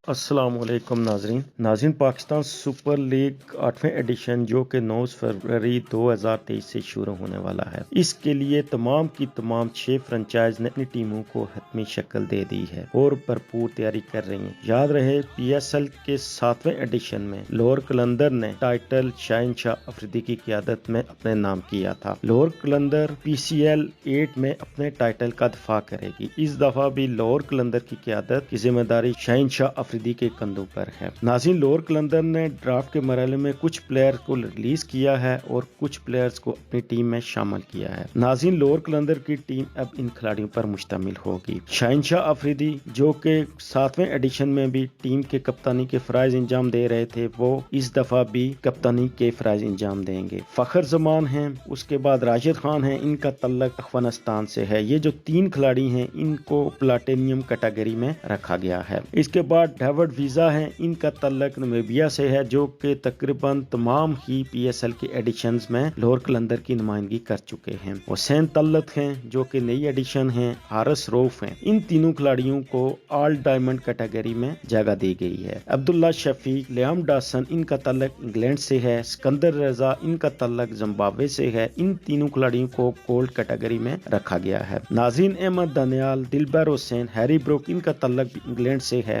السلام علیکم ناظرین پاکستان سپر لیگ 8ویں ایڈیشن جو کہ 9 فروری 2023 سے شروع ہونے والا ہے، اس کے لیے تمام کی تمام 6 فرنچائز نے اپنی ٹیموں کو حتمی شکل دے دی ہے اور بھرپور تیاری کر رہی ہیں۔ یاد رہے پی ایس ایل کے 7ویں ایڈیشن میں لاہور قلندر نے ٹائٹل شہنشاہ افریدی کی قیادت میں اپنے نام کیا تھا۔ لاہور قلندر پی سی ایل 8 میں اپنے ٹائٹل کا دفاع کرے گی۔ اس دفعہ بھی لاہور قلندر کی قیادت کی ذمہ داری شہنشاہ افریدی کے کندھوں پر ہے۔ ناظرین، لاہور قلندر نے ڈرافٹ کے مرحلے میں کچھ پلیئر کو ریلیز کیا ہے اور کچھ پلیئرز کو اپنی ٹیم میں شامل کیا ہے۔ ناظرین، لاہور قلندر کی ٹیم اب ان کھلاڑیوں پر مشتمل ہوگی۔ شہنشاہ افریدی جو کہ 7ویں ایڈیشن میں بھی ٹیم کے کپتانی کے فرائض انجام دے رہے تھے، وہ اس دفعہ بھی کپتانی کے فرائض انجام دیں گے۔ فخر زمان ہیں، اس کے بعد راشد خان ہیں، ان کا تعلق افغانستان سے ہے۔ یہ جو 3 کھلاڑی ہیں ان کو پلاٹینیم کیٹیگری میں رکھا گیا ہے۔ اس کے بعد ڈیوڈ ویزا ہیں، ان کا تعلق نمیبیا سے ہے، جو کہ تقریباً تمام ہی پی ایس ایل کے ایڈیشنز میں لاہور قلندر کی نمائندگی کر چکے ہیں۔ حسین طلت ہیں جو کہ نئی ایڈیشن ہیں، حارث روف ہیں۔ ان تینوں کھلاڑیوں کو آل ڈائمنڈ کیٹیگری میں جگہ دی گئی ہے۔ عبداللہ شفیق، لیام ڈاسن، ان کا تعلق انگلینڈ سے ہے۔ سکندر رضا، ان کا تعلق زمبابوے سے ہے۔ ان تینوں کھلاڑیوں کو گولڈ کیٹیگری میں رکھا گیا ہے۔ ناظرین، احمد دانیال، دلبر حسین، ہیری بروک، ان کا تعلق بھی انگلینڈ سے ہے۔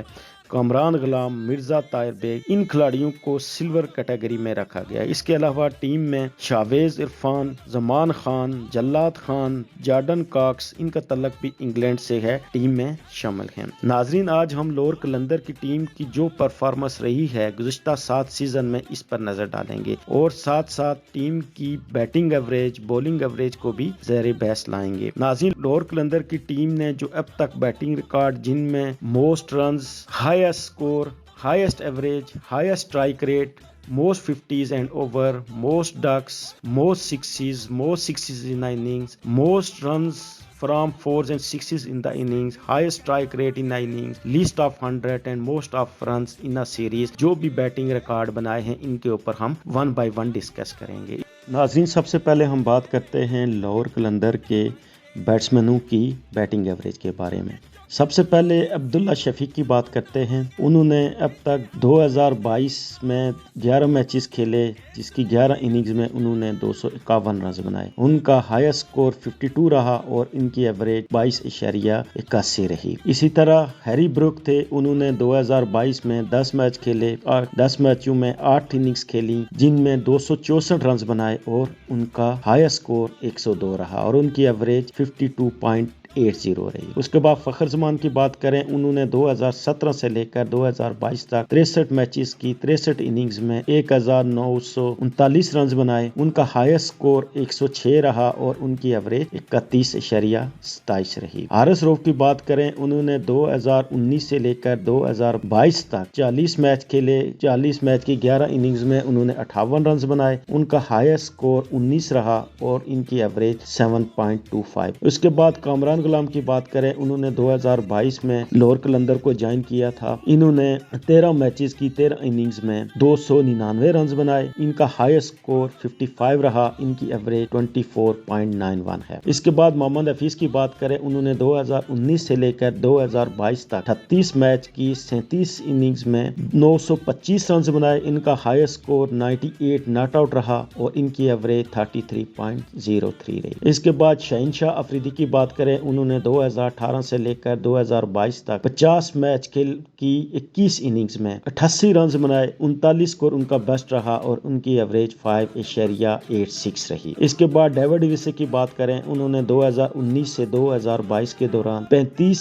کامران غلام، مرزا طاہر بیگ، ان کھلاڑیوں کو سلور کیٹیگری میں رکھا گیا۔ اس کے علاوہ ٹیم میں شاویز عرفان، زمان خان، جلاد خان، جارڈن کاکس، ان کا تعلق بھی انگلینڈ سے ہے، ٹیم میں شامل ہیں۔ ناظرین، آج ہم لاہور قلندر کی ٹیم کی جو پرفارمنس رہی ہے گزشتہ 7 سیزن میں، اس پر نظر ڈالیں گے اور ساتھ ساتھ ٹیم کی بیٹنگ ایوریج، بولنگ ایوریج کو بھی زیر بحث لائیں گے۔ ناظرین، لاہور قلندر کی ٹیم نے جو اب تک بیٹنگ ریکارڈ جن میں most runs, highest score, highest average, highest strike rate, most 50s and over, most ducks, most sixes in the innings, most runs from 4s and 6s in the innings, highest strike rate in the innings, least of 100 and most of runs in a series، جو بھی batting record بنائے ہیں ان کے اوپر ہم 1 by 1 discuss کریں گے۔ ناظرین، سب سے پہلے ہم بات کرتے ہیں لاہور قلندر کے بیٹسمینوں کی بیٹنگ ایوریج کے بارے میں۔ سب سے پہلے عبداللہ شفیق کی بات کرتے ہیں۔ انہوں نے اب تک 2022 میں 11 میچز کھیلے، جس کی 11 اننگز میں انہوں نے 251 رنز بنائے۔ ان کا ہائیسٹ سکور 52 رہا اور ان کی ایوریج 22.81 رہی۔ اسی طرح ہیری بروک تھے، انہوں نے 2022 میں 10 میچ کھیلے اور 10 میچوں میں 8 اننگز کھیلی، جن میں 264 رنز بنائے اور ان کا ہائیسٹ سکور 102 رہا اور ان کی ایوریج 52.80 رہی۔ اس کے بعد فخر زمان کی بات کریں، انہوں نے 2017 سے لے کر 2022 تک 63 میچز کی 63 اننگز میں 1939 رنز بنائے۔ ان کا ہائیسٹ سکور 106 رہا اور ان کی ایوریج 31.27 رہی۔ حارث روف کی بات کریں، انہوں نے 2019 سے لے کر 2022 تک 40 میچ کھیلے، 40 میچ کی 11 اننگز میں انہوں نے 58 رنز بنائے۔ ان کا ہائیسٹ سکور 19 رہا اور ان کی ایوریج 7.25۔ اس کے بعد کامران غلام کی بات کریں، انہوں نے 2022 میں لاہور قلندر کو جوائن کیا تھا۔ انہوں نے 13 میچز کی 13 اننگز میں 299 رنز بنائے۔ ان کا ہائیسٹ سکور 55 رہا، ان کی ایوریج 24.91 ہے۔ اس کے بعد محمد حفیظ کی بات کریں، انہوں نے 2019 سے لے کر 2022 تک 38 میچ کی 37 اننگز میں 925 رنز بنائے۔ ان کا ہائیسٹ سکور 98 ناٹ آؤٹ رہا اور ان کی ایوریج 33.03 رہی۔ اس کے بعد شہنشاہ افریدی کی بات کریں، انہوں نے 2018 سے لے کر 2022 تک 50 میچ کی 21 اننگز میں 88 رنز بنائے۔ 39 سکور ان کا بیسٹ رہا اور ان کی ایوریج 5.86 رہی۔ اس کے بعد ڈیوڈ ویزا کی بات کریں، انہوں نے 2019 سے 2022 کے دوران 35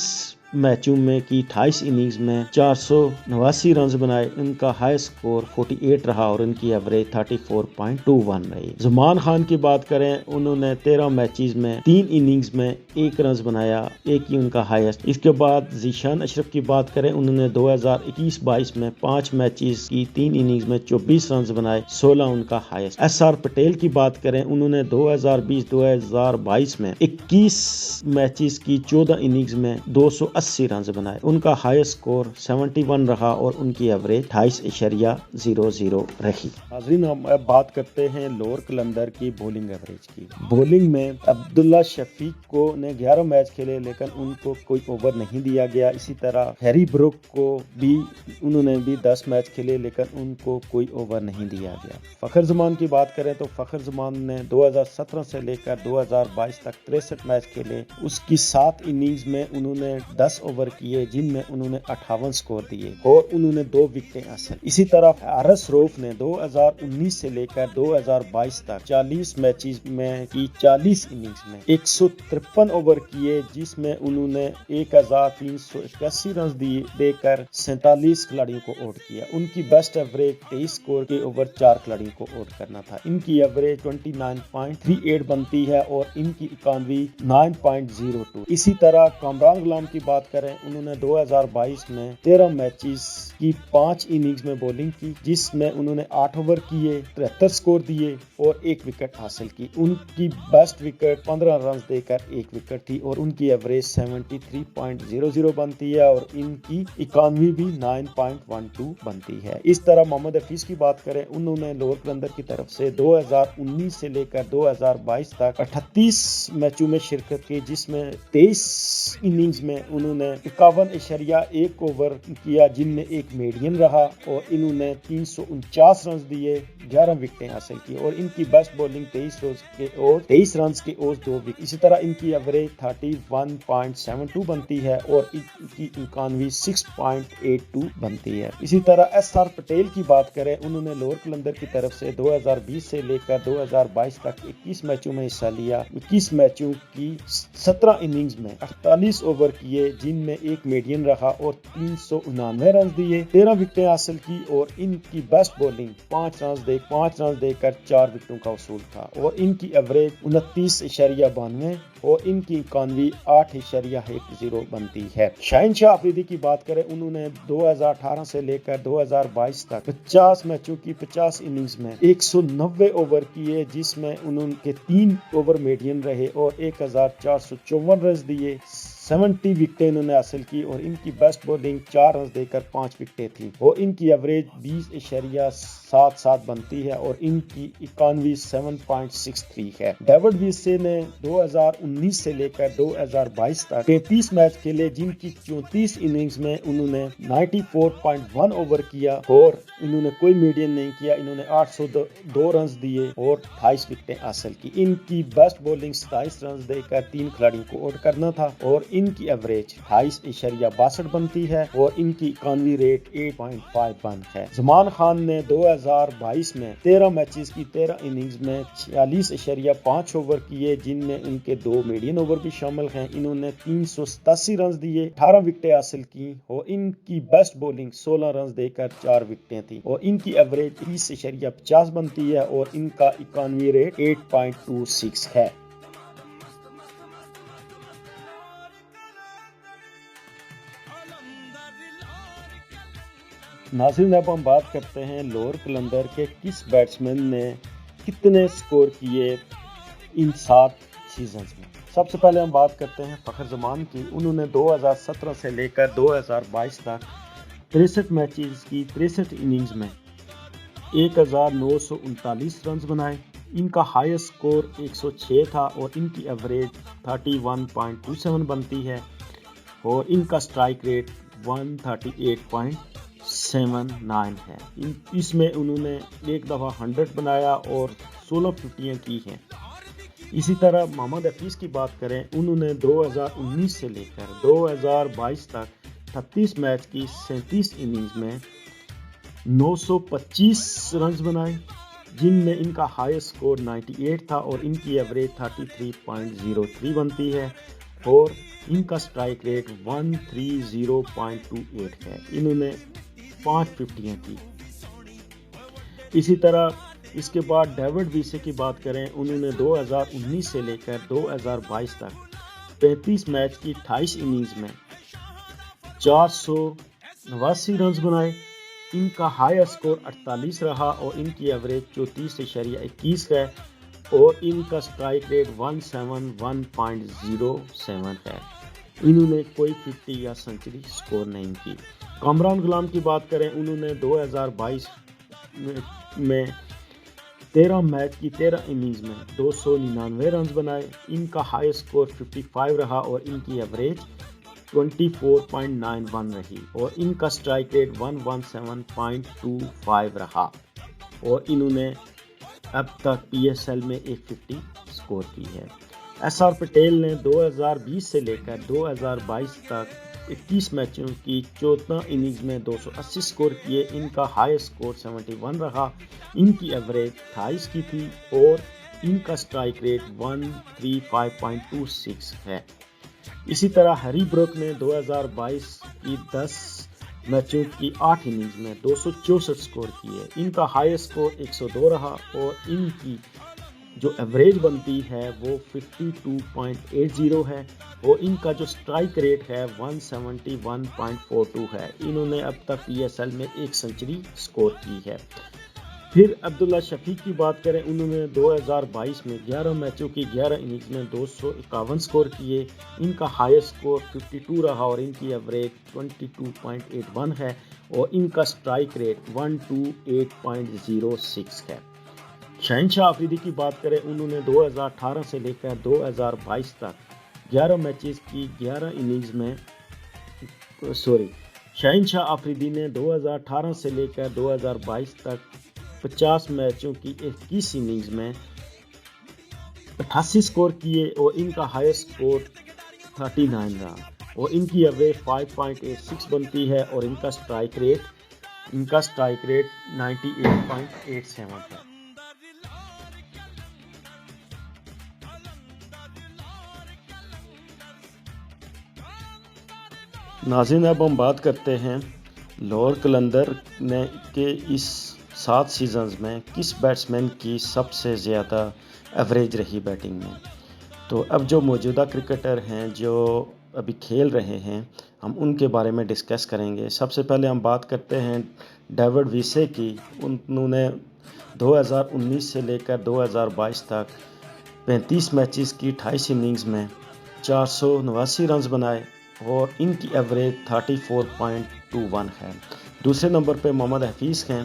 میچوں میں کی 28 اننگز میں 489 رنز بنائے۔ ان کا ہائی سکور 48 رہا اور ان کی ایوریج 34.21 رہی۔ زمان خان کی بات کریں، انہوں نے 13 میچز میں 3 اننگز میں 1 رنز بنایا، ایک ہی ان کا ہائیسٹ۔ اس کے بعد ذیشان اشرف کی بات کریں، انہوں نے 2021-22 میں 5 میچز کی 3 اننگز میں 24 رنز بنائے، 16 ان کا ہائیسٹ۔ ایس آر پٹیل کی بات کریں، انہوں نے 2020-2022 میں 21 میچز کی 14 اننگز میں 80 رنز بنائے. ان کا ہائی اسکور 71 رہا اور ان کی ایوریج 28.00 رہی. ناظرین ہم اب بات کرتے ہیں لوور قلندر کی بولنگ ایوریج کی. بولنگ میں عبداللہ شفیق کو نے 11 میچ کھیلے لیکن ان کو کوئی اوور نہیں دیا گیا. اسی طرح ہیری بروک کو بھی انہوں نے بھی 10 میچ کھیلے لیکن ان کو کوئی اوور نہیں دیا گیا. فخر زمان کی بات کریں تو فخر زمان نے 2017 سے لے کر 2022 تک 63 میچ کھیلے. اس کی 7 اننگز میں انہوں نے 10 اوور کیے جن میں انہوں نے 58 سکور دیے اور انہوں نے 2 وکٹیں حاصل. اسی طرح حارث روف نے 2019 سے لے کر 2022 تک 40 میچز میں کی 40 اننگز میں 153 اوور کیے جس میں انہوں نے 1381 رنز دے کر 47 کھلاڑیوں کو آؤٹ کیا. ان کی بیسٹ ایوریج 23 سکور کے اوور 4 کھلاڑیوں کو آؤٹ کرنا تھا. ان کی ایوریج 29.38 بنتی ہے اور ان کی اکانوی 9.02. اسی طرح کامران غلام کی بات کریں انہوں نے 2022 میں 13 میچز کی 5 اننگز میں بولنگ کی جس میں انہوں نے 8 اوور کیے 73 سکور دیے اور 1 وکٹ حاصل کی. ان کی بیسٹ وکٹ 15 رنز دے کر 1 وکٹ تھی اور ان کی ایوریج 73.00 بنتی ہے اور ان کی اکانوی بھی 9.12 بنتی ہے. اس طرح محمد حفیظ کی بات کریں انہوں نے لوور قلندر کی طرف سے 2019 سے لے کر 2022 تک 38 میچوں میں شرکت کی جس میں 23 اننگز میں انہوں نے 51.1 اوور کیا جن میں ایک میڈین رہا اور انہوں نے 349 رنز دیے 11 وکٹیں حاصل کی اور ان کی بیسٹ بولنگ 23 رنز کے اوز 2 وکٹ. اسی طرح ان کی ایوریج 31.72 بنتی ہے اور ان کی اکانوی 6.82 بنتی ہے. اسی طرح ایس آر پٹیل کی بات کریں انہوں نے لوور قلندر کی طرف سے 2020 سے لے کر 2022 تک 21 میچوں میں حصہ لیا. 21 میچوں کی 17 اننگز میں 48 اوور کیے جن میں ایک میڈین رہا اور 399 رنز دیے 13 وکٹیں حاصل کی اور ان کی بیسٹ بولنگ 5 رنز دے کر 4 وکٹوں کا وصول تھا اور ان کی ایوریج 29.92 اور ان کی اکانوی 8.10 بنتی ہے. شاہین شاہ آفریدی کی بات کریں انہوں نے 2018 سے لے کر 2022 تک 50 میچوں کی 50 اننگز میں 190 اوور کیے جس میں انہوں کے 3 اوور میڈین رہے اور 1454 رنز دیے 70 وکٹیں انہوں نے حاصل کی اور ان کی بیسٹ بولنگ 4 رنز دے کر 5 وکٹیں تھیں اور ان کی ایوریج 20.77 بنتی ہے اور ان کی اکانوی 7.63 ہے. ڈیوڈ ویسے نے 2019 سے لے کر 2022 تک 33 میچ کھیلے جن کی 34 اننگز میں انہوں نے 94.1 اوور کیا اور انہوں نے کوئی میڈین نہیں کیا. انہوں نے 802 رنز دیے اور 28 وکٹیں حاصل کی. ان کی بیسٹ بولنگ 27 رنز دے کر 3 کھلاڑیوں کو آؤٹ کرنا تھا اور ان کی ایوریج 28.62 بنتی ہے اور ان کی اکانوی ریٹ 8.51 ہے. زمان خان نے 2022 میں 13 میچز کی 13 اننگز میں 46.5 اوور کیے جن میں ان کے 2 میڈین اوور بھی شامل ہیں. انہوں نے 387 رنز دیے 18 وکٹیں حاصل کی اور ان کی بیسٹ بولنگ 16 رنز دے کر 4 وکٹیں تھیں اور ان کی ایوریج 30.50 بنتی ہے اور ان کا اکانوی ریٹ 8.26 ہے. ناظرین اب ہم بات کرتے ہیں لوور قلندر کے کس بیٹسمین نے کتنے سکور کیے ان 7 سیزنز میں. سب سے پہلے ہم بات کرتے ہیں فخر زمان کی. انہوں نے 2017 سے لے کر 2022 تک 63 میچز کی 63 اننگز میں 1939 رنز بنائے. ان کا ہائی اسکور 106 تھا اور ان کی ایوریج 31.27 بنتی ہے اور ان کا سٹرائک ریٹ 138.79 ہے. اس میں انہوں نے ایک دفعہ 100 بنایا اور 16 ففٹیاں کی ہیں. اسی طرح محمد حفیظ کی بات کریں انہوں نے 2019 سے لے کر 2022 تک 38 میچ کی 37 اننگز میں 925 رنز بنائے جن میں ان کا ہائی اسکور 98 تھا اور ان کی ایوریج 33.03 بنتی ہے اور ان کا سٹرائک ریٹ 130.28 ہے. انہوں نے 5 ففٹیاں کی. اسی طرح اس کے بعد ڈیوڈ ویسے کی بات کریں انہوں نے 2019 سے لے کر 2022 تک 35 میچ کی 28 اننگز میں 489 رنز بنائے. ان کا ہائی اسکور 48 رہا اور ان کی ایوریج 34.21 ہے اور ان کا سٹرائک ریٹ 171.07 ہے. انہوں نے کوئی 50 یا سنچری سکور نہیں کی۔ کامران غلام کی بات کریں، انہوں نے 2022 میں 13 میچ کی 13 اننگز میں 299 رنز بنائے۔ ان کا ہائی سکور 55 رہا اور ان کی ایوریج 24.91 رہی اور ان کا سٹرائک ریٹ 117.25 رہا اور انہوں نے اب تک پی ایس ایل میں ایک 50 سکور کی ہے۔ ایس آر پٹیل نے 2020 سے لے کر 2022 تک 21 میچوں کی 14 اننگز میں 280 سکور کیے۔ ان کا ہائی سکور 71 رہا، ان کی ایوریج 28 کی تھی اور ان کا سٹرائک ریٹ 135.26 ہے۔ اسی طرح ہیری بروک نے 2022 کی 10 میچوں کی 8 اننگز میں 264 سکور کیے۔ ان کا ہائی سکور 102 رہا اور ان کی جو ایوریج بنتی ہے وہ 52.80 ہے اور ان کا جو سٹرائک ریٹ ہے 171.42 ہے۔ انہوں نے اب تک پی ایس ایل میں ایک سنچری سکور کی ہے۔ پھر عبداللہ شفیق کی بات کریں، انہوں نے 2022 میں 11 میچوں کی 11 اننگز میں 251 سکور کیے۔ ان کا ہائی سکور 52 رہا اور ان کی ایوریج 22.81 ہے اور ان کا سٹرائک ریٹ 128.06 ہے۔ شہنشاہ آفریدی کی بات کریں، انہوں نے 2018 سے لے کر 2022 تک 11 میچز کی 11 اننگز میں شہنشاہ آفریدی نے 2018 سے لے کر 2022 تک 50 میچوں کی 21 اننگز میں 88 سکور کیے اور ان کا ہائی سکور 39 رہا اور ان کی ایوریج 5.86 بنتی ہے اور ان کا سٹرائک ریٹ 98.87 ہے۔ ناظرین، اب ہم بات کرتے ہیں لاہور قلندر نے کہ اس 7 سیزنز میں کس بیٹسمین کی سب سے زیادہ ایوریج رہی بیٹنگ میں۔ تو اب جو موجودہ کرکٹر ہیں جو ابھی کھیل رہے ہیں، ہم ان کے بارے میں ڈسکس کریں گے۔ سب سے پہلے ہم بات کرتے ہیں ڈیوڈ ویسے کی۔ انہوں نے 2019 سے لے کر 2022 تک 35 میچز کی 28 اننگز میں 489 رنز بنائے اور ان کی ایوریج 34.21 ہے۔ دوسرے نمبر پہ محمد حفیظ ہیں،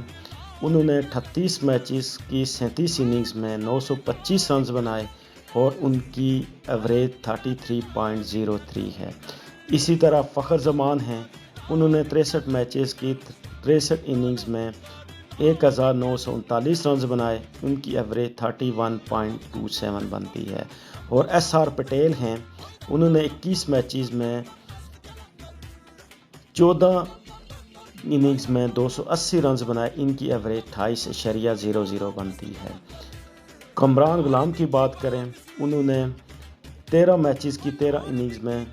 انہوں نے 38 میچز کی 37 اننگز میں 925 رنز بنائے اور ان کی ایوریج 33.03 ہے۔ اسی طرح فخر زمان ہیں، انہوں نے 63 میچز کی 63 اننگز میں 1939 رنز بنائے، ان کی ایوریج 31.27 بنتی ہے۔ اور ایس آر پٹیل ہیں، انہوں نے 21 میچز میں 14 اننگز میں 280 رنز بنائے، ان کی ایوریج 28.00 بنتی ہے۔ کامران غلام کی بات کریں، انہوں نے 13 میچز کی 13 اننگز میں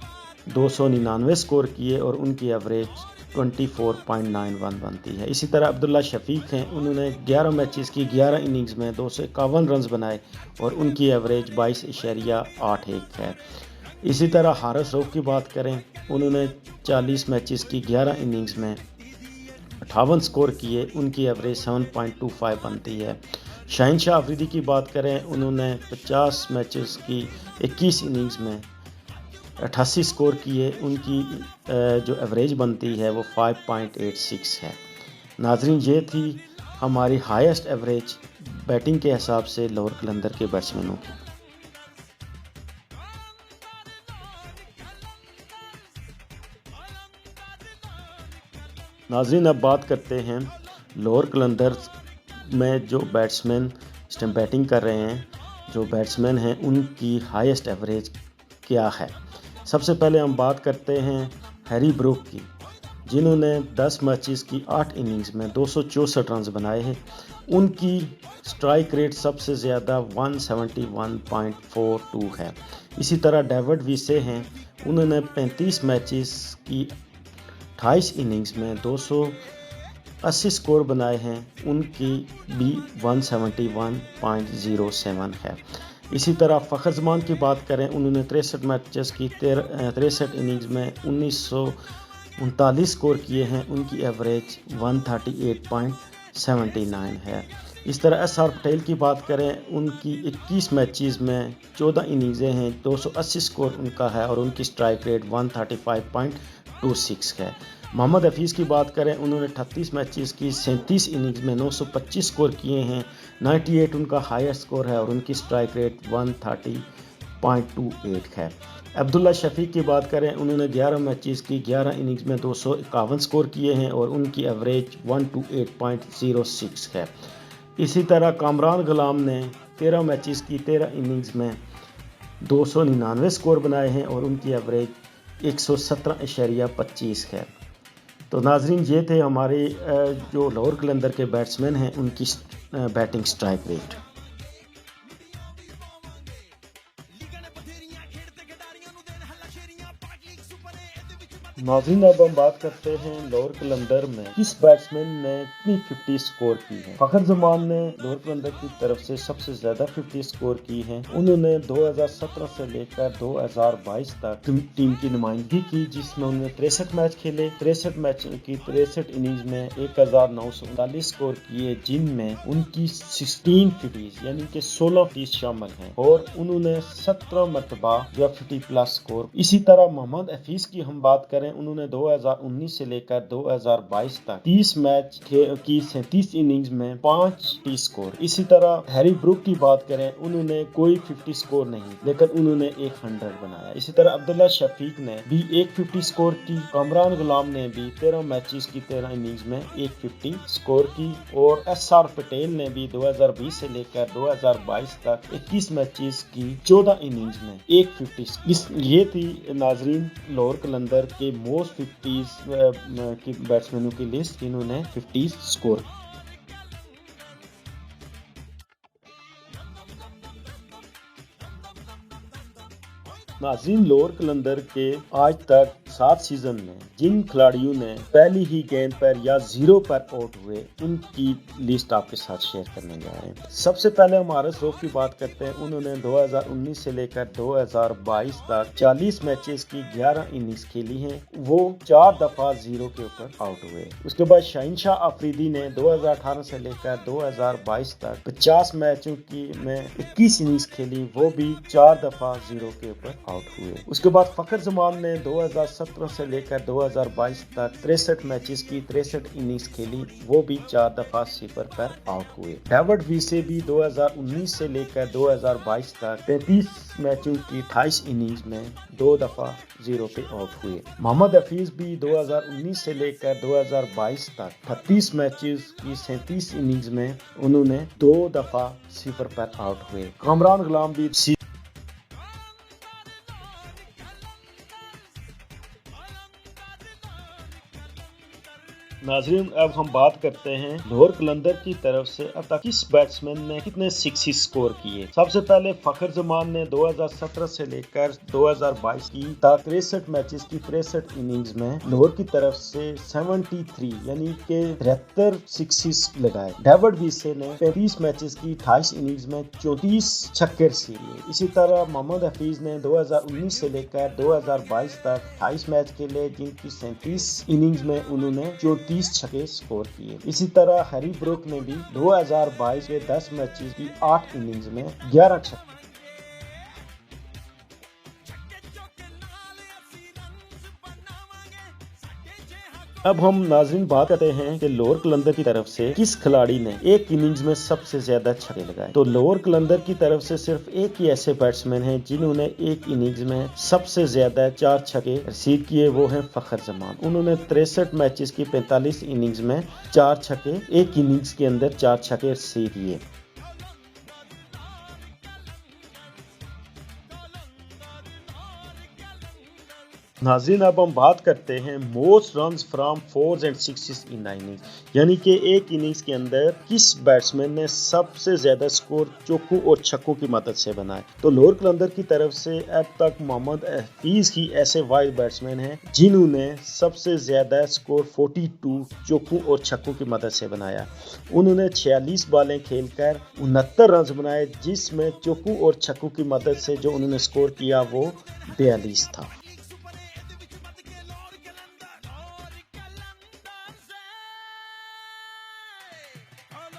299 سکور کیے اور ان کی ایوریج 24.91 بنتی ہے۔ اسی طرح عبداللہ شفیق ہیں، انہوں نے 11 میچز کی 11 اننگز میں 251 رنز بنائے اور ان کی ایوریج 22.81 ہے۔ اسی طرح حارث رؤف کی بات کریں، انہوں نے 40 میچز کی 11 اننگز میں 58 سکور کیے، ان کی ایوریج 7.25 بنتی ہے۔ شہنشاہ آفریدی کی بات کریں، انہوں نے 50 میچز کی 21 اننگز میں 88 سکور کیے، ان کی جو ایوریج بنتی ہے وہ 5.86 ہے۔ ناظرین، یہ تھی ہماری ہائیسٹ ایوریج بیٹنگ کے حساب سے لاہور قلندر کے بیٹسمینوں کی۔ ناظرین، اب بات کرتے ہیں لاہور قلندر میں جو بیٹسمین اس ٹائم بیٹنگ کر رہے ہیں، جو بیٹسمین ہیں ان کی ہائیسٹ ایوریج کیا ہے۔ سب سے پہلے ہم بات کرتے ہیں ہیری بروک کی، جنہوں نے 10 میچز کی 8 اننگز میں 264 رنز بنائے ہیں۔ ان کی سٹرائک ریٹ سب سے زیادہ 171.42 ہے۔ اسی طرح ڈیوڈ ویسے ہیں، انہوں نے 35 میچز کی 28 اننگز میں 280 سکور بنائے ہیں، ان کی بھی 171.07 ہے۔ اسی طرح فخر زمان کی بات کریں، انہوں نے 63 میچز کی 63 اننگز میں 1939 سکور کیے ہیں، ان کی ایوریج 138.79 ہے۔ اس طرح ایس آر پٹیل کی بات کریں، ان کی 21 میچز میں 14 اننگزیں ہیں، 280 سکور ان کا ہے اور ان کی سٹرائک ریٹ 135.26 ہے۔ محمد حفیظ کی بات کریں، انہوں نے 38 میچز کی 37 اننگز میں 925 سکور کیے ہیں، 98 ان کا ہائر سکور ہے اور ان کی سٹرائک ریٹ 130.28 ہے۔ عبداللہ شفیق کی بات کریں، انہوں نے 11 میچز کی 11 اننگز میں 251 سکور کیے ہیں اور ان کی ایوریج 128.06 ہے۔ اسی طرح کامران غلام نے 13 میچز کی 13 اننگز میں 299 سکور بنائے ہیں اور ان کی ایوریج 117.25 ہے۔ تو ناظرین، یہ تھے ہمارے جو لاہور قلندر کے بیٹسمین ہیں ان کی بیٹنگ سٹرائک ریٹ۔ ناظرین، اب ہم بات کرتے ہیں لاہور قلندر میں کس بیٹسمین نے کتنی 50 سکور کی ہے۔ فخر زمان نے لاہور قلندر کی طرف سے سب سے زیادہ 50 سکور کی ہے۔ انہوں نے 2017 سے لے کر 2022 تک ٹیم کی نمائندگی کی، جس میں انہوں نے 63 میچ کھیلے، 63 میچ کی 63 اننگز میں 1939 سکور کیے، جن میں ان کی 16 50 یعنی کہ 16 50 شامل ہیں اور انہوں نے 17 مرتبہ جو 50 پلس سکور۔ اسی طرح محمد حفیظ کی ہم بات کریں، انہوں نے 2019 سے لے کر 2022 تک 30 میچ کی 37 اننگز میں 5 سکور۔ اسی طرح ہیری بروک کی بات کریں، انہوں نے کوئی 50 سکور نہیں لیکن انہوں نے ایک 100 بنایا۔ اسی طرح عبداللہ شفیق نے بھی ایک 50 سکور کی، کامران غلام نے بھی 13 میچز کی 13 اننگز میں ایک 50 سکور کی اور ایس آر پٹیل نے بھی 2020 سے لے کر 2022 تک 21 میچز کی 14 اننگز میں ایک 50۔ یہ تھی ناظرین لاہور قلندر کے موسٹ 50 کی بیٹسمینوں کی لسٹ جنہوں نے 50 سکور۔ ناظرین، لاہور قلندر کے آج تک 7 سیزن میں جن کھلاڑیوں نے پہلی ہی گیند پر یا 0 پر آؤٹ ہوئے، ان کی لسٹ آپ کے ساتھ شیئر کرنے جا رہے ہیں۔ سب سے پہلے ہم حارث روف کی بات کرتے ہیں، انہوں نے 2019 سے لے کر 2022 تک 40 میچز کی 11 اننگز کھیلی ہیں، وہ 4 دفعہ 0 کے اوپر آؤٹ ہوئے۔ اس کے بعد شاہین شاہ آفریدی نے 2018 سے لے کر 2022 تک 50 میچوں کی میں 21 اننگز کھیلی، وہ بھی 4 دفعہ 0 کے اوپر آؤٹ ہوئے۔ اس کے بعد فخر زمان نے 2017 سے لے کر 2022 تک 63 میچز کی 63 اننگز کھیلی، وہ بھی 4 دفعہ 0 پر آؤٹ ہوئے۔ ڈیوڈ ویسے بھی 2019 سے لے کر 2022 تک 33 میچوں کی 28 اننگز میں 2 دفعہ 0 پہ آؤٹ ہوئے۔ محمد حفیظ بھی 2019 سے لے کر 2022 تک 38 میچز کی 37 اننگز میں انہوں نے 2 دفعہ 0 پر آؤٹ ہوئے۔ کامران غلام بھی ناظرین، اب ہم بات کرتے ہیں لاہور قلندر کی طرف سے اب تک کس بیٹسمین نے کتنے 60 سکور کیے۔ سب سے پہلے فخر زمان نے 2017 سے لے کر 2022 کی 63 میچز کی 63 اننگز میں لاہور کی طرف سے 73 یعنی کہ 73 سکسز لگائے۔ ڈیوڈ ویسے نے 35 میچز کی 28 اننگز میں 34 چھکے رسیدے۔ اسی طرح محمد حفیظ نے 2019 سے لے کر 2022 تک 28 میچ کھیلے، جن کی 37 اننگز میں انہوں نے 34 چھکے سکور کیے۔ اسی طرح ہیری بروک نے بھی 2022 کے 10 میچز کی 8 اننگز میں 11 چھکے۔ اب ہم ناظرین بات کرتے ہیں کہ لاہور قلندر کی طرف سے کس کھلاڑی نے ایک اننگز میں سب سے زیادہ چھکے لگائے۔ تو لاہور قلندر کی طرف سے صرف ایک ہی ایسے بیٹسمین ہیں جنہوں نے ایک اننگز میں سب سے زیادہ 4 چھکے رسید کیے، وہ ہیں فخر زمان۔ انہوں نے 63 میچز کی 45 اننگز میں 4 چھکے، ایک اننگز کے اندر 4 چھکے رسید کیے۔ ناظرین، اب ہم بات کرتے ہیں most runs from 4s and 6s in innings, یعنی کہ ایک اننگز کے اندر کس بیٹسمین نے سب سے زیادہ سکور چوکوں اور چھکوں کی مدد سے بنائے۔ تو لاہور قلندر کی طرف سے اب تک محمد حفیظ ہی ایسے واحد بیٹسمین ہیں جنہوں نے سب سے زیادہ سکور 42 چوکوں اور چھکوں کی مدد سے بنایا۔ انہوں نے 46 بالیں کھیل کر 69 رنز بنائے، جس میں چوکوں اور چھکوں کی مدد سے جو انہوں نے سکور کیا وہ 42 تھا۔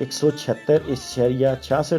176.66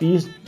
30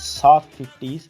7 50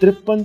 53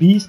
20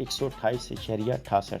128.68।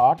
8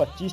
25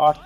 8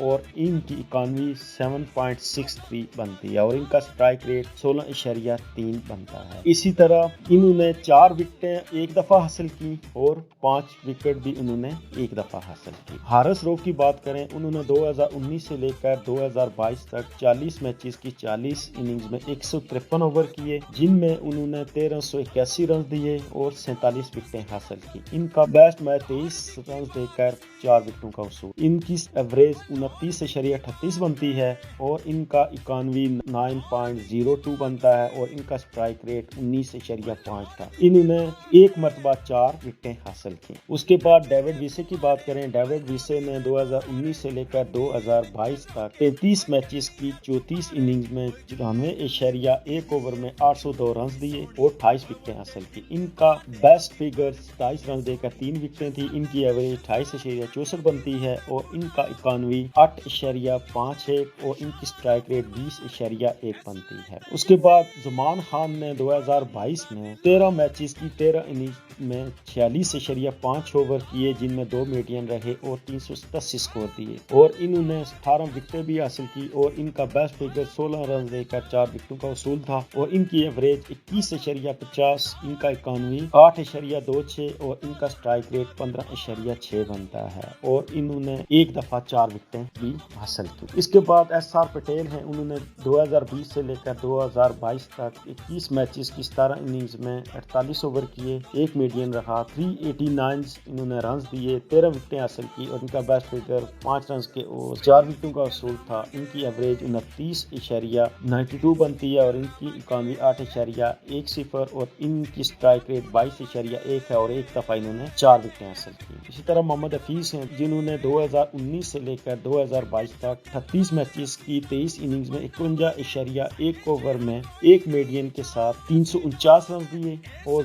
اور ان کی اکانوی 7.63 بنتی ہے اور ان کا اسٹرائک ریٹ 16.3 بنتا ہے۔ اسی طرح انہوں نے 4 وکٹیں ایک دفعہ حاصل کی اور 5 وکٹ بھی انہوں نے ایک دفعہ حاصل کی۔ حارث روف کی بات کریں، انہوں نے 2019 سے لے کر 2022 تک 40 میچز کی 40 اننگز میں 153 اوور کیے، جن میں انہوں نے 1381 رنز دیے اور 47 وکٹیں حاصل کی۔ ان کا بیسٹ میچ 23 رنز دے کر 4 وکٹوں کا وصول۔ ان کی ایوریج 29.38 بنتی ہے اور ان کا اکانوی 9.02 بنتا ہے اور ان کا اسٹرائک ریٹ 19.5 تھا۔ انہوں نے ایک مرتبہ 4 وکٹیں حاصل کی۔ اس کے بعد ڈیوڈ ویسے کی بات کریں، ڈیوڈ ویسے نے 2019 سے لے کر 2022 تک 33 میچز کی 34 اننگز میں 94.1 اوور میں 802 رنز دیے اور 28 وکٹیں حاصل کی۔ ان کا بیسٹ فگر 27 رنز دے کر 3 وکٹیں تھی۔ ان کی ایوریج 28.64 بنتی ہے اور ان کا اکانوی 8.5 ہے اور ان کی اسٹرائک ریٹ 20.1 بنتی ہے۔ اس کے بعد زمان خان نے 2022 میں 13 میچز کی 13 اننگز میں 46.5 اوور کیے، جن میں 2 میڈین رہے اور 387 سکور دیے اور انہوں نے 18 وکٹیں بھی حاصل کی اور ان کا بیسٹ فگر 16 رن دے کر 4 وکٹوں کا وصول تھا اور ان کی ایوریج 21.50، ان کا اکانوی 8.26 اور ان کا اسٹرائک ریٹ 15.6 بنتا ہے اور انہوں نے ایک دفعہ 4 وکٹیں بھی حاصل کی۔ اس کے بعد ایس آر پٹیل ہیں، انہوں نے 2020 سے لے کر 2022 تک 21 میچز کی 17 اننگز میں 48 اوور کیے، ایک میڈین رہا، 389 انہوں نے رنز دیے، 13 وکٹیں حاصل کی اور ان کا بیسٹ فگر 5 رنز کے اور 4 وکٹوں کا وصول تھا۔ ان کی ایوریج 29.92 بنتی ہے اور ان کی اکانوی 8.10 اور ان کی اسٹرائک ریٹ 22.1 ہے اور ایک دفعہ انہوں نے 4 وکٹیں حاصل کی۔ اسی طرح محمد حفیظ ہیں، جنہوں نے 2019 سے لے کر 2022 تک 38 میچز کی 23 اننگز میں 51.1 اوور میں ایک میڈین کے ساتھ 349 رنز دیے اور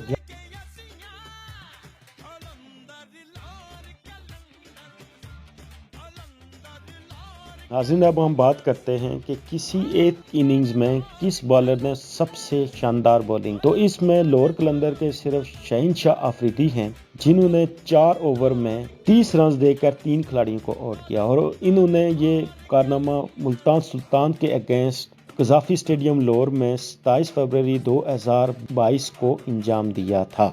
ناظرین، اب ہم بات کرتے ہیں کہ کسی ایک اننگز میں کس بالر نے سب سے شاندار بولنگ، تو اس میں لوور قلندر کے صرف شہنشاہ آفریدی ہیں، جنہوں نے 4 اوور میں 30 رنز دے کر 3 کھلاڑیوں کو آؤٹ کیا اور انہوں نے یہ کارنامہ ملتان سلطان کے اگینسٹ قذافی اسٹیڈیم لاہور میں 27 فروری 2022 کو انجام دیا تھا۔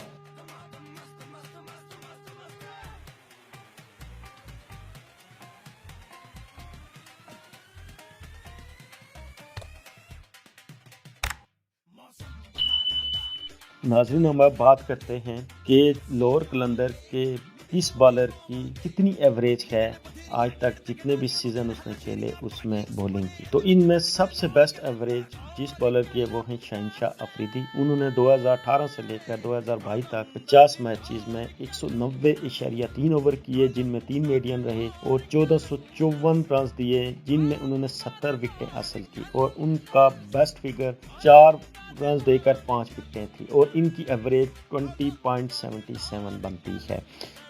ناظرین، ہم اب بات کرتے ہیں کہ لوور قلندر کے کس بالر کی کتنی ایوریج ہے آج تک جتنے بھی سیزن اس نے کھیلے اس میں بولنگ کی، تو ان میں سب سے بیسٹ ایوریج جس بالر کی ہے وہ ہیں شہنشاہ آفریدی۔ انہوں نے 2018 سے لے کر 2022 تک 50 میچز میں 190.3 اوور کیے، جن میں 3 میڈین رہے اور 1454 رنز دیے، جن میں انہوں نے 70 وکٹیں حاصل کی اور ان کا بیسٹ فگر 4 رنز دے کر 5 وکٹیں تھی اور ان کی ایوریج 20.77 بنتی ہے۔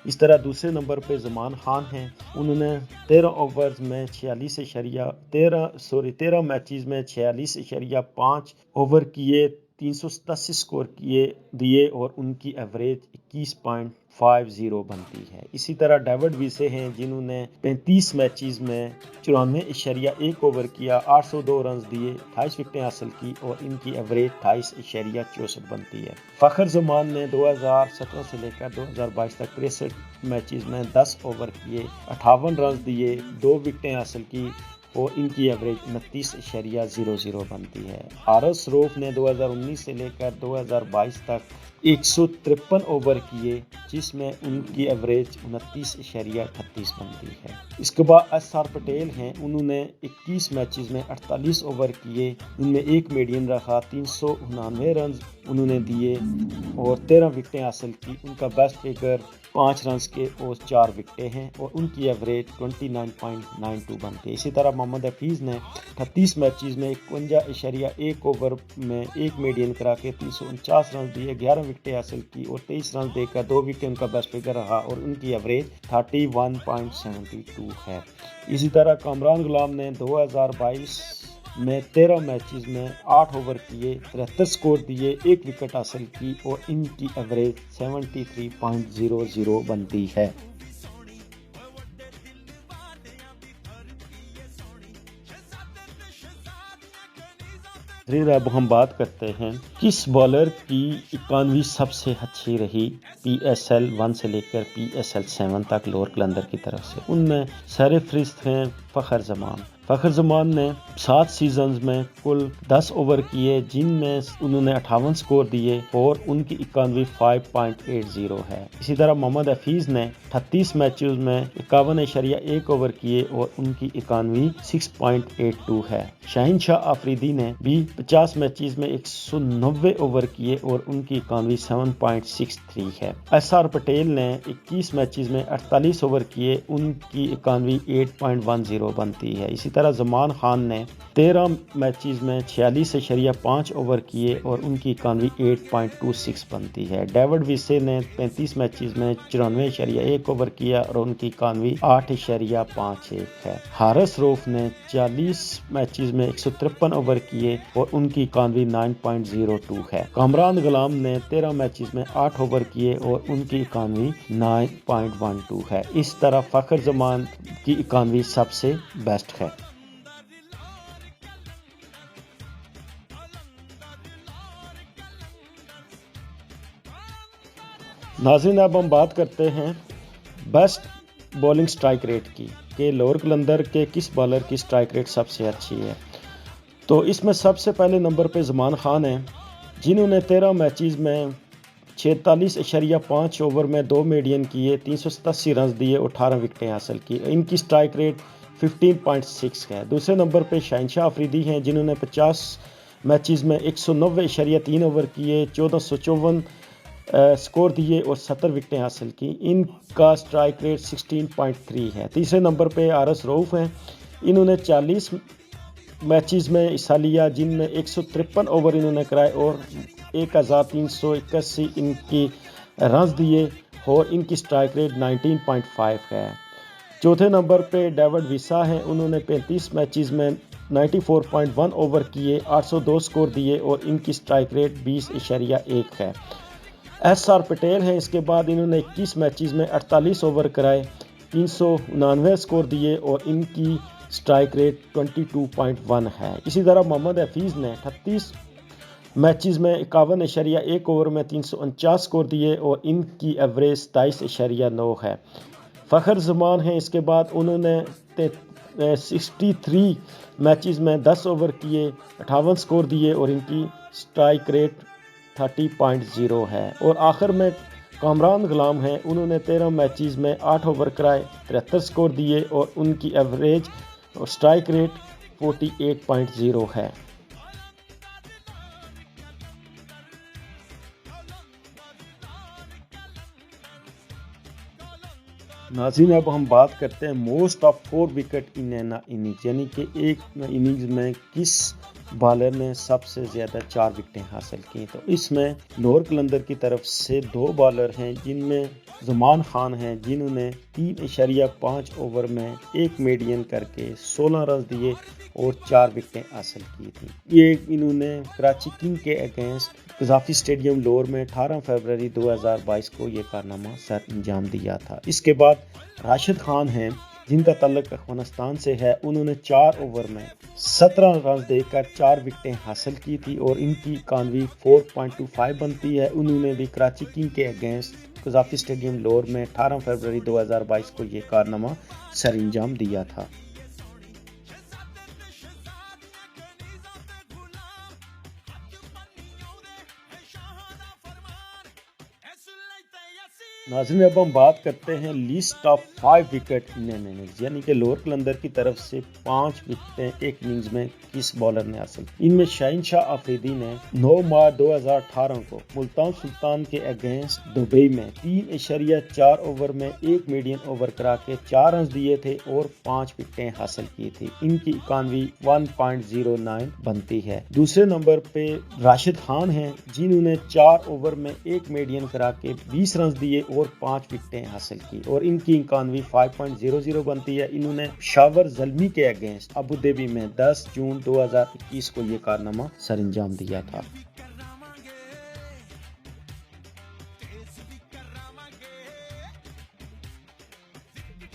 اس طرح دوسرے نمبر پہ زمان خان ہیں، انہوں نے 13 اوورز میں 13 میچز میں 46.5 اوور کیے، 387 سکور دیے اور ان کی ایوریج 21.50 بنتی ہے۔ اسی طرح ڈیوڈ ویسے ہیں، جنہوں نے 35 میچز میں 94.1 اوور کیا، 802 رنز دیے، 28 وکٹیں حاصل کی اور ان کی ایوریج 28.64 بنتی ہے۔ فخر زمان نے 2017 سے لے کر 2022 تک 63 میچز میں 10 اوور کیے، 58 رنز دیے، 2 وکٹیں حاصل کی اور ان کی ایوریج 29.00 بنتی ہے۔ حارث روف نے 2019 سے لے کر 2022 تک 153 اوور کیے، جس میں ان کی ایوریج 29.38 بنتی ہے۔ اس کے بعد ایس آر پٹیل ہیں، انہوں نے 21 میچز میں 48 اوور کیے، ان میں ایک میڈین رکھا، 399 رنز انہوں نے دیے اور 13 وکٹیں حاصل کی۔ ان کا بیسٹ فگر 5 رنز کے اور 4 وکٹیں ہیں اور ان کی ایوریج 29.92 بنتی ہے۔ اسی طرح محمد حفیظ نے 38 میچز میں 51.1 اوور میں ایک میڈین کرا کے 349 رنز دیے، 11 وکٹیں حاصل کی اور 23 رنز دے کر 2 وکٹیں ان کا بیسٹ فگر رہا اور ان کی ایوریج 31.72 ہے۔ اسی طرح کامران غلام نے 2022 میں 13 میچز میں 8 اوور کیے، 73 سکور دیے، 1 وکٹ حاصل کی اور ان کی ایوریج 73.00 بنتی ہے۔ ناظرین اب ہم بات کرتے ہیں کس بالر کی 91 سب سے اچھی رہی PSL 1 سے لے کر PSL 7 تک لور قلندر کی طرف سے۔ ان میں سر فہرست ہیں فخر زمان۔ فخر زمان نے 7 سیزنز میں کل 10 اوور کیے جن میں انہوں نے 58 سکور دیے اور ان کی 91 5.80 ہے۔ اسی طرح محمد حفیظ نے 38 میچز میں 51.1 اوور کیے اور ان کی 91 6.82 ہے۔ شاہین شاہ آفریدی نے بھی 50 میچز میں 190 اوور کیے اور ان کی 91 7.63 ہے۔ SR پٹیل نے 21 میچز میں 48 اوور کیے، ان کی 91 8.10 بنتی ہے۔ اسی طرح زمان خان نے 13 میچز میں 46.5 اوور کیے اور ان کی 91 8.26 بنتی ہے۔ ڈیوڈ ویسے نے 35 میچز میں 94.1 اوور کیا اور ان کی 91 8.51 ہے۔ ہارس روف نے 40 میچز میں 153 اوور کیے اور ان کی 91 9.02 ہے۔ کامران غلام نے 13 میچز میں 8 اوور کیے اور ان کی 91 9.12 ہے۔ اس طرح فخر زمان کی 91 سب سے بیسٹ ہے۔ ناظرین اب ہم بات کرتے ہیں بیسٹ بولنگ سٹرائک ریٹ کی کہ لور قلندر کے کس بالر کی سٹرائک ریٹ سب سے اچھی ہے۔ تو اس میں سب سے پہلے نمبر پہ زمان خان ہیں جنہوں نے 13 میچز میں 46.5 اوور میں 2 میڈین کیے، 387 رنز دیے اور 18 وکٹیں حاصل کی۔ ان کی سٹرائک ریٹ 15.6 ہے۔ دوسرے نمبر پہ شاہین شاہ آفریدی ہیں جنہوں نے 50 میچز میں 190.3 اوور کیے، 1454 سکور دیے اور 70 وکٹیں حاصل کی۔ ان کا سٹرائک ریٹ 16.3 ہے۔ تیسرے نمبر پہ آرس روف ہیں، انہوں نے 40 میچز میں حصہ لیا جن میں 153 اوور انہوں نے کرائے اور 1381 ان کی رنز دیے اور ان کی سٹرائک ریٹ 19.5 ہے۔ چوتھے نمبر پہ ڈیوڈ ویسا ہیں، انہوں نے 35 میچز میں 94.1 اوور کیے، 802 سکور دیے اور ان کی سٹرائک ریٹ 20.1 ہے۔ SR پٹیل ہیں اس کے بعد، انہوں نے 21 میچز میں 48 اوور کرائے، 399 سکور دیے اور ان کی سٹرائک ریٹ 22.1 ہے۔ اسی طرح محمد حفیظ نے 38 میچز میں 51.1 اوور میں 349 سکور دیے اور ان کی ایوریج 27.9 ہے۔ فخر زمان ہیں اس کے بعد، انہوں نے 63 میچز میں 10 اوور کیے، 58 سکور دیے اور ان کی سٹرائک ریٹ 30.0 ہے۔ اور آخر میں کامران غلام ہیں، انہوں نے 13 میچز میں 8 اوور کرائے، 73 سکور دیے اور ان کی ایوریج اور سٹرائک ریٹ 48.0 ہے۔ ناظرین اب ہم بات کرتے ہیں most of 4 wicket in an innings, یعنی کہ ایک اننگز میں کس بالر نے سب سے زیادہ 4 وکٹیں حاصل کی۔ تو اس میں لور قلندر کی طرف سے 2 بالر ہیں جن میں زمان خان ہیں جنہوں نے 3.5 اوور میں 1 میڈین کر کے 16 رنز دیے اور 4 وکٹیں حاصل کی تھیں۔ یہ انہوں نے کراچی کنگ کے اگینسٹ قذافی اسٹیڈیم لور میں 18 فروری 2022 کو یہ کارنامہ سر انجام دیا تھا۔ اس کے بعد راشد خان ہیں جن کا تعلق افغانستان سے ہے، انہوں نے 4 اوور میں 17 رنز دے کر 4 وکٹیں حاصل کی تھی اور ان کی 91 4.25 بنتی ہے۔ انہوں نے بھی کراچی کنگ کے اگینسٹ قذافی اسٹیڈیم لور میں 18 فروری 2022 کو یہ کارنامہ سر انجام دیا تھا۔ ناظرین اب ہم بات کرتے ہیں list of 5 wicket in an innings, یعنی کہ لور قلندر کی طرف سے 5 وکٹیں ایک اننگز میں کس بالر نے حاصل کی۔ ان میں شاہین شاہ آفریدی نے 9 مارچ 2018 کو ملتان سلطان کے اگینسٹ دبئی میں 3.4 اوور میں 1 میڈین اوور کرا کے 4 رنز دیے تھے اور 5 وکٹیں حاصل کی تھی۔ ان کی 91 1.09 بنتی ہے۔ دوسرے نمبر پہ راشد خان ہیں جنہوں نے 4 اوور میں 1 میڈین کرا کے 20 رنز دیے اور 5 وکٹیں حاصل کی اور ان کی 91 5.00 بنتی ہے۔ انہوں نے پشاور زلمی کے اگینسٹ ابو ظبی میں 10 جون 2021 کو یہ کارنامہ سر انجام دیا تھا۔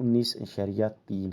19.3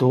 2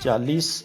40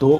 2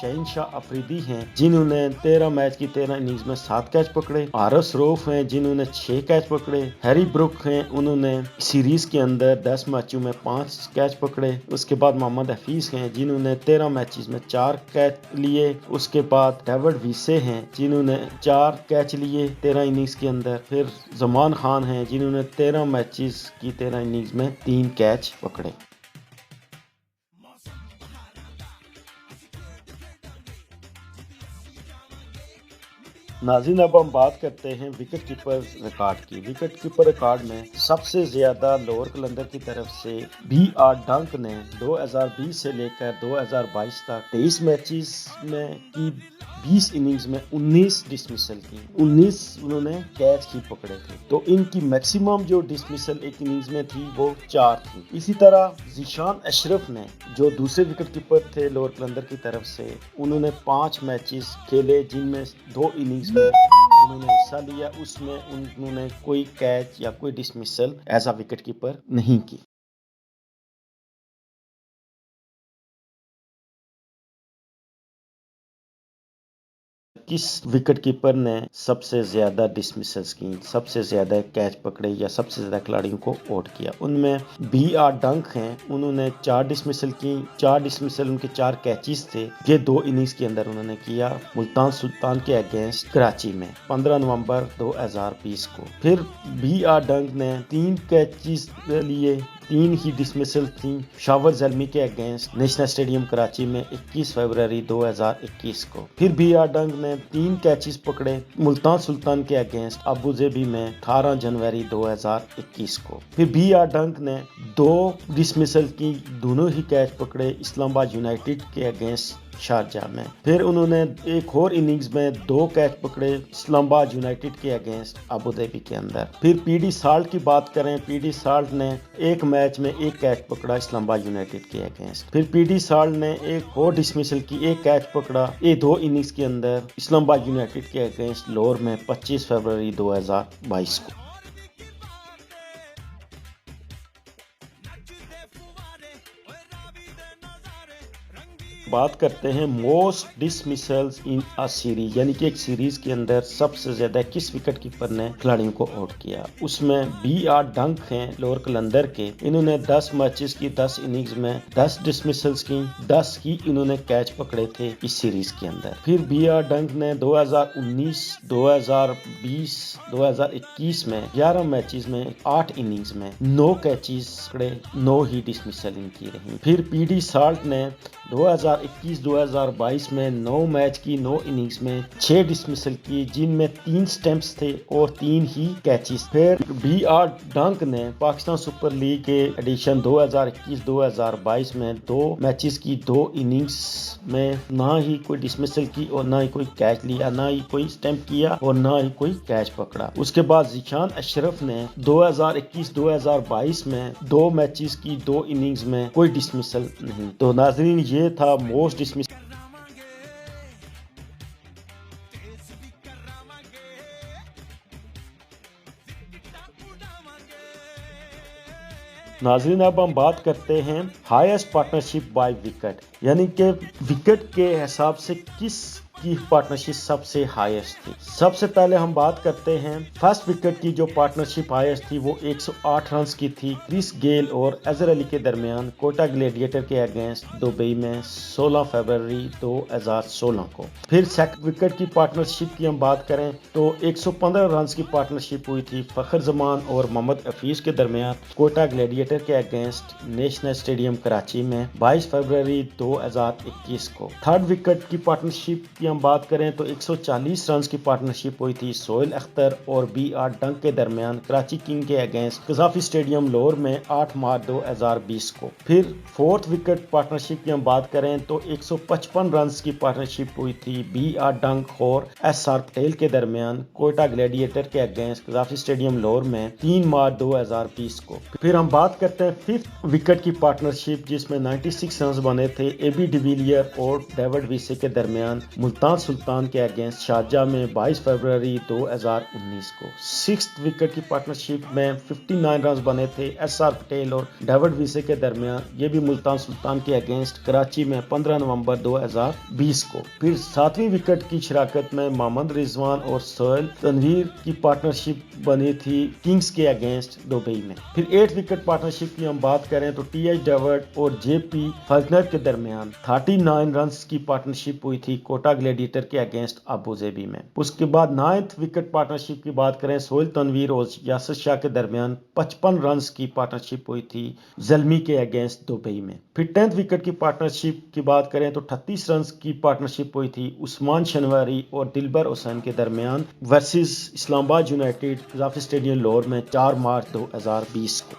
شہنشاہ افریدی ہیں جنہوں نے 13 میچ کی 13 اننگز میں 7 کیچ پکڑے، آرس روف ہیں جنہوں نے 6 کیچ پکڑے، ہیری بروک ہیں انہوں نے سیریز کے اندر 10 میچوں میں 5 کیچ پکڑے، اس کے بعد محمد حفیظ ہیں جنہوں نے 13 میچز میں 4 کیچ لیے، اس کے بعد ڈیوڈ ویسے ہیں جنہوں نے 4 کیچ لیے 13 اننگز کے اندر، پھر زمان خان ہیں جنہوں نے 13 میچز کی 13 اننگز میں 3 کیچ پکڑے۔ ناظرین اب ہم بات کرتے ہیں وکٹ کیپر ریکارڈ کی۔ وکٹ کیپر ریکارڈ میں سب سے زیادہ لوور قلندر کی طرف سے بی آر ڈنک نے 2020 سے لے کر 2022 تک 23 میچز میں کی 20 اننگز میں 19 ڈسمسل کی، 19 انہوں نے کیچ ہی پکڑے تھے، تو ان کی میکسیمم جو ڈسمسل ایک اننگز میں تھی وہ 4 تھی۔ اسی طرح ذیشان اشرف نے جو دوسرے وکٹ کیپر تھے لوور قلندر کی طرف سے، انہوں نے 5 میچز کھیلے جن میں 2 اننگز میں انہوں نے حصہ لیا، اس میں انہوں نے کوئی کیچ یا کوئی dismissal as a wicket keeper نہیں کی۔ کس وکٹ کیپر نے سب سے زیادہ ڈسمسلز کی، سب سے زیادہ کیچ پکڑے یا سب سے زیادہ کھلاڑیوں کو آؤٹ کیا؟ ان میں بی آر ڈنک ہیں، انہوں نے 4 ڈسمسل کی، 4 ڈسمسل ان کے 4 کیچز تھے، یہ 2 اننگز کے اندر انہوں نے کیا ملتان سلطان کے اگینسٹ کراچی میں 15 نومبر 2020 کو۔ پھر بی آر ڈنک نے 3 کیچز لیے، 3 ہی ڈسمسل تھیں شاور زلمی کے اگینسٹ نیشنل اسٹیڈیم کراچی میں 21 فروری 2021 کو۔ پھر بی آر ڈنک نے 3 کیچز پکڑے ملتان سلطان کے اگینسٹ ابو ظبی میں 18 جنوری 2021 کو۔ پھر بی آر ڈنک نے 2 ڈسمسل کی، دونوں ہی کیچ پکڑے اسلام آباد یونائٹیڈ کے اگینسٹ شارجہ میں۔ پھر انہوں نے ایک اور اننگز میں 2 کیچ پکڑے اسلام آباد یونائٹیڈ کے اگینسٹ ابو ظبی کے اندر۔ پھر پی ڈی سالٹ کی بات کریں، پی ڈی سالٹ نے ایک میچ میں 1 کیچ پکڑا اسلام آباد یونائٹیڈ کے اگینسٹ۔ پھر پی ڈی سالٹ نے ایک اور ڈسمسل کی، 1 کیچ پکڑا 2 اننگز کے اندر اسلام آباد یونائٹیڈ کے اگینسٹ لاہور میں 25 فروری 2022 کو۔ بات کرتے ہیں موسٹ ڈسمسلز ان ا سیریز، یعنی کہ ایک سیریز کے اندر سب سے زیادہ کس وکٹ کیپر نے کھلاڑیوں کو آؤٹ کیا۔ اس میں بی آر ڈنک ہیں لوور قلندر کے، انہوں نے 10 میچز کی 10 اننگز میں 10 ڈسمسلز کی، 10 ہی انہوں نے کیچ پکڑے تھے اس سیریز کے اندر۔ پھر بی آر ڈنک نے 2019 2020 2021 میں 11 میچز میں 8 اننگز میں 9 کیچز پکڑے، 9 ہی ڈسمسل ان کی رہی۔ پھر پی ڈی سالٹ نے 2021-2022 میں 9 میچ کی 9 اننگز میں 6 ڈسمسل کی، جن میں 3 سٹمپس تھے اور 3 ہی کیچز۔ پھر بی آر ڈنک نے پاکستان سپر لیگ کے ایڈیشن 2021-2022 میں 2 میچز کی 2 اننگز میں نہ ہی کوئی ڈسمسل کی اور نہ ہی کوئی کیچ لیا، نہ ہی کوئی سٹمپ کیا اور نہ ہی کوئی کیچ پکڑا۔ اس کے بعد ذیشان اشرف نے 2021-2022 میں 2 میچز کی 2 اننگز میں کوئی ڈسمسل نہیں۔ تو ناظرین یہ تھا موسٹ ڈسمسل۔ ناظرین اب ہم بات کرتے ہیں ہائیسٹ پارٹنرشپ بائی وکٹ، یعنی کہ وکٹ کے حساب سے کس کی پارٹنرشپ سب سے ہائیسٹ تھی۔ سب سے پہلے ہم بات کرتے ہیں فرسٹ وکٹ کی، جو پارٹنرشپ ہائیسٹ تھی وہ 108 رنز کی تھی کرس گیل اور اظہر علی کے درمیان کوئٹہ گلیڈیٹر کے اگینسٹ دبئی میں 16 فروری 2016 کو۔ پھر سیکنڈ وکٹ کی پارٹنرشپ کی ہم بات کریں تو 115 رنز کی پارٹنرشپ ہوئی تھی فخر زمان اور محمد حفیظ کے درمیان کوئٹہ گلیڈیٹر کے اگینسٹ نیشنل اسٹیڈیم کراچی میں 22 فروری 2021 کو۔ تھرڈ وکٹ کی پارٹنرشپ کی ہم بات کریں تو 140 رنز کی پارٹنرشپ ہوئی تھی سہیل اختر اور بی آر ڈنک کے درمیان کراچی کنگ کے اگینسٹ قذافی اسٹیڈیم لاہور میں 8 مارچ 2020 کو۔ پھر فورتھ وکٹ پارٹنرشپ کی ہم بات کریں تو 155 رنز کی پارٹنرشپ ہوئی تھی بی آر ڈنک اور ایس آر پٹیل کے درمیان کوئٹہ گلیڈیٹر کے اگینسٹ قذافی اسٹیڈیم لاہور میں 3 مارچ 2020 کو۔ پھر ہم بات کرتے ہیں ففتھ وکٹ کی پارٹنرشپ، جس میں 96 رنز بنے تھے اے بی ڈیویلیئر اور ڈیوڈ ویسے کے درمیان ملتان سلطان کے اگینسٹ شارجہ میں 22 فروری 2019 کو۔ سکسth وکٹ کی پارٹنرشپ میں 59 رنز بنے تھے ایس آر پٹیل اور ڈیوڈ ویسے کے درمیان، یہ بھی ملتان سلطان کے اگینسٹ کراچی میں 15 نومبر 2020 کو۔ پھر 7ویں وکٹ کی شراکت میں محمد رضوان اور سہیل تنویر کی پارٹنرشپ بنی تھی کنگز کے اگینسٹ دبئی میں۔ پھر 8 وکٹ پارٹنرشپ کی ہم بات کریں تو ٹی ایچ ڈیوڈ اور جے پی فلکنر کے درمیان 39 رنز کی پارٹنرشپ ہوئی تھی کوٹا گلیڈیٹر کے اگینسٹ ابو ظبی میں۔ اس کے بعد 9th وکٹ پارٹنرشپ کی بات کریں سہیل تنویر اور یاسر شاہ کے درمیان 55 رنز کی پارٹنرشپ ہوئی تھی زلمی کے اگینسٹ دبئی میں۔ پھر 10th وکٹ کی پارٹنرشپ کی بات کریں تو 38 رنز کی پارٹنرشپ ہوئی تھی عثمان شنواری اور دلبر حسین کے درمیان ورسز اسلام آباد یونائیٹڈ قذافی اسٹیڈیم لاہور میں 4 مارچ 2020 کو۔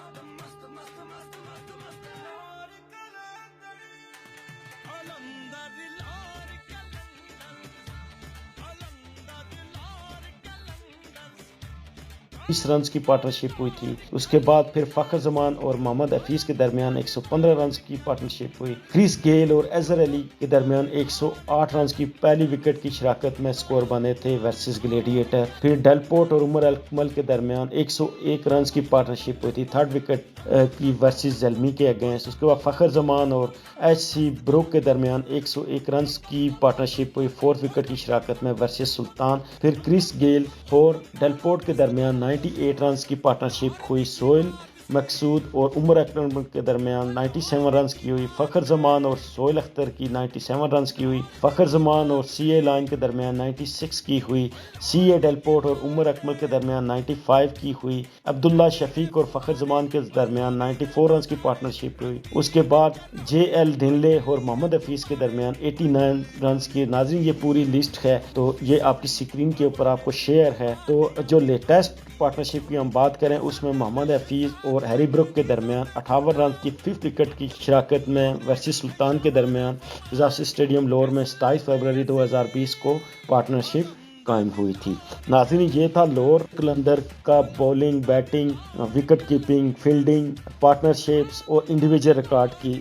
رنز کی پارٹنرشپ ہوئی تھی۔ اس کے بعد پھر فخر زمان اور محمد حفیظ کے درمیان 115 رنز کی پارٹنرشپ ہوئی۔ کرس گیل اور اظہر علی کے درمیان 108 رنز کی پہلی وکٹ کی شراکت میں سکور بنے تھے ورسز گلیڈیٹر۔ پھر ڈیل پورٹ اور عمر اکمل کے درمیان 101 رنز کی پارٹنرشپ ہوئی تھی 3rd وکٹ کی ورسز زلمی کے اگینسٹ۔ اس کے بعد فخر زمان اور ایچ سی بروک کے درمیان 101 رنز کی پارٹنرشپ ہوئی 4th وکٹ کی شراکت میں ورسز سلطان۔ پھر کرس گیل اور ڈیل پورٹ کے درمیان 98 رنز کی پارٹنرشپ ہوئی سہیل مقصود اور عمر اکمل کے درمیان 97 رنز کی ہوئی۔ فخر زمان اور سہیل اختر کی 97 رنز کی ہوئی۔ فخر زمان اور سی اے لائن کے درمیان 96 کی ہوئی۔ سی اے ڈیل پورٹ اور عمر اکمل کے درمیان 95 کی ہوئی۔ عبداللہ شفیق اور فخر زمان کے درمیان 94 رنز کی پارٹنرشپ ہوئی۔ اس کے بعد جے ایل دھنلے اور محمد حفیظ کے درمیان 89 رنز کی۔ ناظرین یہ پوری لسٹ ہے تو یہ آپ کی اسکرین کے اوپر آپ کو شیئر ہے۔ تو جو لیٹسٹ پارٹنرشپ کی ہم بات کریں اس میں محمد حفیظ اور ہیری بروک کے درمیان 58 رن کی 5th وکٹ کی شراکت میں ورسز سلطان کے درمیان قذافی اسٹیڈیم لاہور میں 27 فروری 2020 کو پارٹنرشپ قائم ہوئی تھی۔ ناظرین یہ تھا لاہور قلندر کا bowling, batting, wicket keeping, fielding, partnerships اور انڈیویجول ریکارڈ کی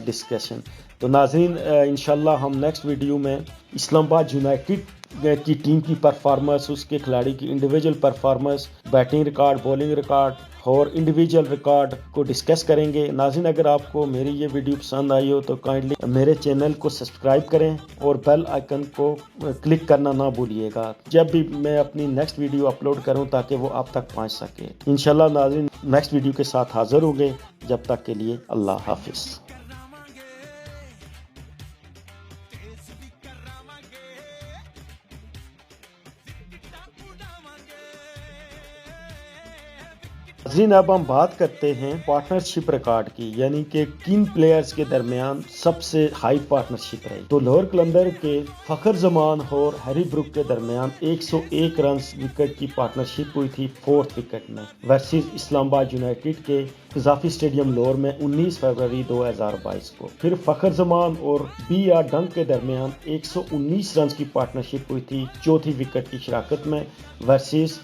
ڈسکشن۔ تو ناظرین انشاءاللہ ہم نیکسٹ ویڈیو میں اسلام آباد یونائیٹڈ کی ٹیم کی پرفارمنس، اس کے کھلاڑی کی individual performance, batting record, bowling record اور انڈیویجول ریکارڈ کو ڈسکس کریں گے۔ ناظرین اگر آپ کو میری یہ ویڈیو پسند آئی ہو تو کائنڈلی میرے چینل کو سبسکرائب کریں اور بیل آئیکن کو کلک کرنا نہ بھولیے گا جب بھی میں اپنی نیکسٹ ویڈیو اپلوڈ کروں تاکہ وہ آپ تک پہنچ سکے۔ انشاءاللہ ناظرین نیکسٹ ویڈیو کے ساتھ حاضر ہوں گے، جب تک کے لیے اللہ حافظ۔ ناظرین اب ہم بات کرتے ہیں پارٹنرشپ ریکارڈ کی، یعنی کہ کن پلیئرز کے درمیان سب سے ہائی پارٹنرشپ رہی۔ تو لاہور قلندر کے فخر زمان اور ہیری بروک کے درمیان 101 رنز وکٹ کی پارٹنرشپ ہوئی تھی 4th وکٹ میں ورسز اسلام آباد یونائیٹڈ کے قذافی اسٹیڈیم لاہور میں 19 فروری 2022 کو۔ پھر فخر زمان اور بی آر ڈنک کے درمیان 119 رنز کی پارٹنرشپ ہوئی تھی 4تھی وکٹ کی شراکت میں ورسز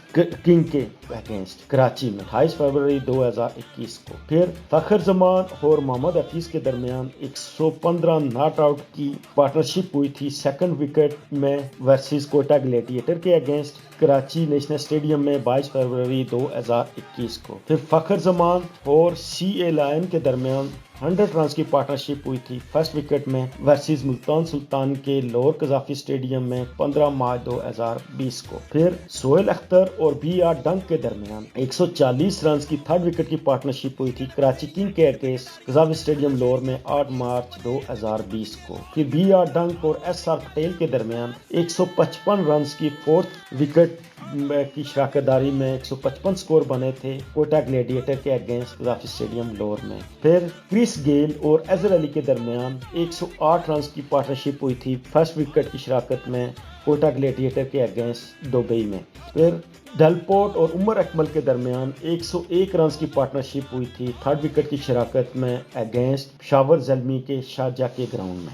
کنگ کے اگینسٹ کراچی میں 28 فروری 2021 کو۔ پھر فخر زمان اور محمد حفیظ کے درمیان 115 ناٹ آؤٹ کی پارٹنرشپ ہوئی تھی 2nd وکٹ میں ورسز کوٹا گلیڈیٹر کے اگینسٹ کراچی نیشنل اسٹیڈیم میں 22 فروری 2021 کو۔ پھر فخر زمان اور سی اے لائن کے درمیان 100 رنز کی پارٹنرشپ ہوئی تھی 1st وکٹ میں ورسز ملتان سلطان کے لاہور قذافی اسٹیڈیم میں 15 مارچ 2020 کو۔ پھر سہیل اختر اور بی آر ڈنک کے درمیان 140 رنز کی 3rd وکٹ کی پارٹنرشپ ہوئی تھی کراچی کنگ کے اگینسٹ قذافی اسٹیڈیم لاہور میں 8 مارچ 2020 کو۔ پھر بی آر ڈنک اور ایس آر پٹیل کے درمیان 155 رنز کی 4th وکٹ کی شراکت داری میں 155 سکور بنے تھے کوٹا گلیڈیٹر کے اگینسٹ قذافی اسٹیڈیم لاہور میں۔ پھر کرس گیل اور اظہر علی کے درمیان 108 رنز کی پارٹنرشپ ہوئی تھی 1st وکٹ کی شراکت میں کوٹا گلیڈیٹر کے اگینسٹ دبئی میں۔ پھر ڈیل پورٹ اور عمر اکمل کے درمیان 101 رنز کی پارٹنرشپ ہوئی تھی 3rd وکٹ کی شراکت میں اگینسٹ پشاور زلمی کے شارجہ کے گراؤنڈ میں۔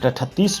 38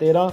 13